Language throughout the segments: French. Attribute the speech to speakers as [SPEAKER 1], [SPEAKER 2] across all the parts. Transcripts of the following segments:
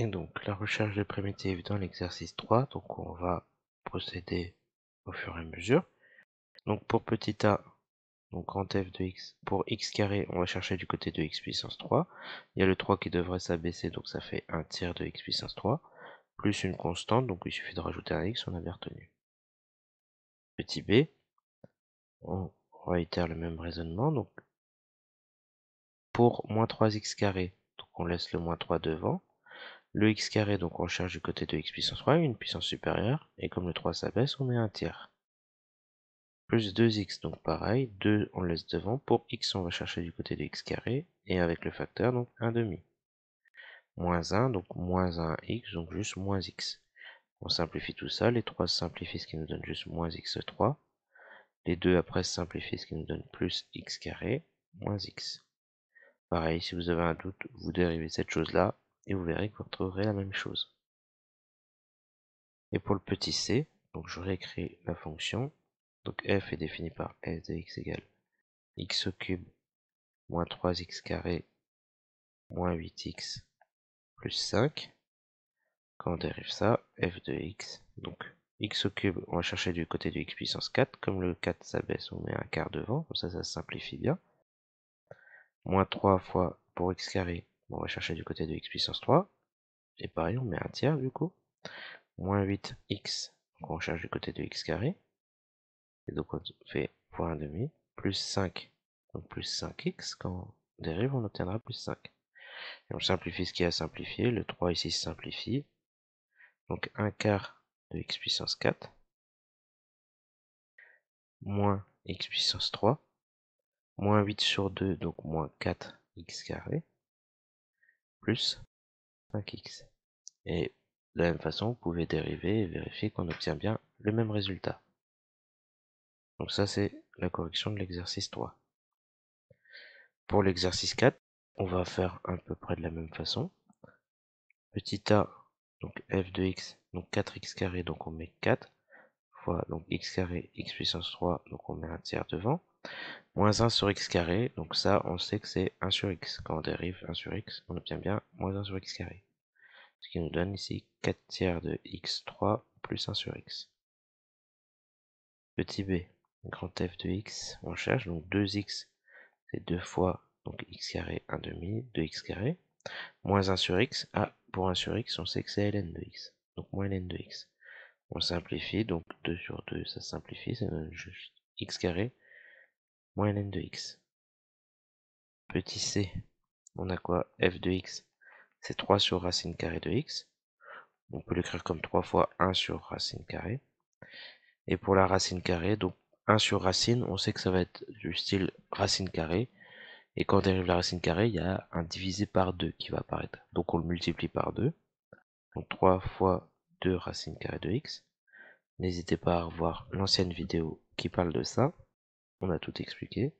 [SPEAKER 1] Et donc la recherche de primitives dans l'exercice 3, donc on va procéder au fur et à mesure. Donc pour petit a, donc grand f de x, pour x carré, on va chercher du côté de x puissance 3. Il y a le 3 qui devrait s'abaisser, donc ça fait 1 tiers de x puissance 3, plus une constante, donc il suffit de rajouter un x, on a bien retenu. Petit b, on réitère le même raisonnement, donc pour moins 3x carré, donc on laisse le moins 3 devant. Le x carré, donc on cherche du côté de x puissance 3, une puissance supérieure, et comme le 3 s'abaisse, on met un tiers. Plus 2x, donc pareil, 2 on laisse devant, pour x on va chercher du côté de x carré, et avec le facteur, donc 1 demi. Moins 1, donc moins 1x, donc juste moins x. On simplifie tout ça, les 3 se simplifient, ce qui nous donne juste moins x3. Les 2 après se simplifient, ce qui nous donne plus x carré, moins x. Pareil, si vous avez un doute, vous dérivez cette chose-là, et vous verrez que vous retrouverez la même chose. Et pour le petit c, donc je réécris la fonction. Donc f est défini par f de x égale x au cube moins 3x carré moins 8x plus 5. Quand on dérive ça, f de x, donc x au cube, on va chercher du côté de x puissance 4. Comme le 4 s'abaisse, on met un quart devant, comme ça se simplifie bien. Moins 3 fois pour x carré, on va chercher du côté de x puissance 3. Et pareil, on met un tiers du coup. Moins 8x, donc on cherche du côté de x carré. Et donc on fait fois 1 demi, plus 5, donc plus 5x, quand on dérive on obtiendra plus 5. Et on simplifie ce qui a simplifié, le 3 ici se simplifie, donc 1 quart de x puissance 4, moins x puissance 3, moins 8 sur 2, donc moins 4x carré, plus 5x. Et de la même façon, vous pouvez dériver et vérifier qu'on obtient bien le même résultat. Donc ça c'est la correction de l'exercice 3. Pour l'exercice 4, on va faire à peu près de la même façon. Petit a, donc f de x, donc 4x carré, donc on met 4, fois donc x carré, x puissance 3, donc on met un tiers devant, moins 1 sur x carré, donc ça on sait que c'est 1 sur x. Quand on dérive 1 sur x, on obtient bien moins 1 sur x carré. Ce qui nous donne ici 4 tiers de x3 plus 1 sur x. Petit b, grand f de x, on cherche, donc 2x, c'est 2 fois donc x carré 1 demi, 2x carré, moins 1 sur x, pour 1 sur x, on sait que c'est ln de x, donc moins ln de x. On simplifie, donc 2 sur 2, ça simplifie, ça donne juste x carré, moins ln de x. Petit c, on a quoi? F de x, c'est 3 sur racine carrée de x. On peut l'écrire comme 3 fois 1 sur racine carrée. Et pour la racine carrée, donc 1 sur racine, on sait que ça va être du style racine carrée. Et quand on dérive la racine carrée, il y a un divisé par 2 qui va apparaître. Donc on le multiplie par 2. Donc 3 fois 2 racine carrée de x. N'hésitez pas à revoir l'ancienne vidéo qui parle de ça. On a tout expliqué.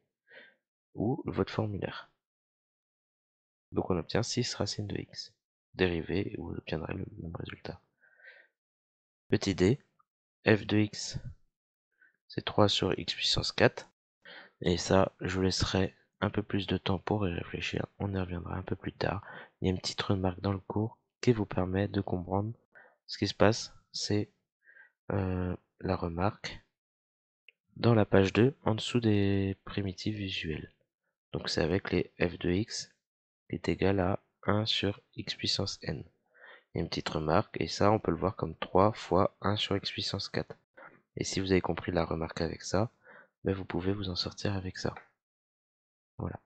[SPEAKER 1] Ou votre formulaire. Donc on obtient 6 racines de x. Dérivé, et vous obtiendrez le même résultat. Petit d, f de x, c'est 3 sur x puissance 4. Et ça, je vous laisserai un peu plus de temps pour y réfléchir. On y reviendra un peu plus tard. Il y a une petite remarque dans le cours qui vous permet de comprendre ce qui se passe. C'est la remarque dans la page 2, en dessous des primitives visuelles. Donc c'est avec les f de x qui est égal à 1 sur x puissance n. Il y a une petite remarque, et ça on peut le voir comme 3 fois 1 sur x puissance 4. Et si vous avez compris la remarque avec ça, ben vous pouvez vous en sortir avec ça. Voilà.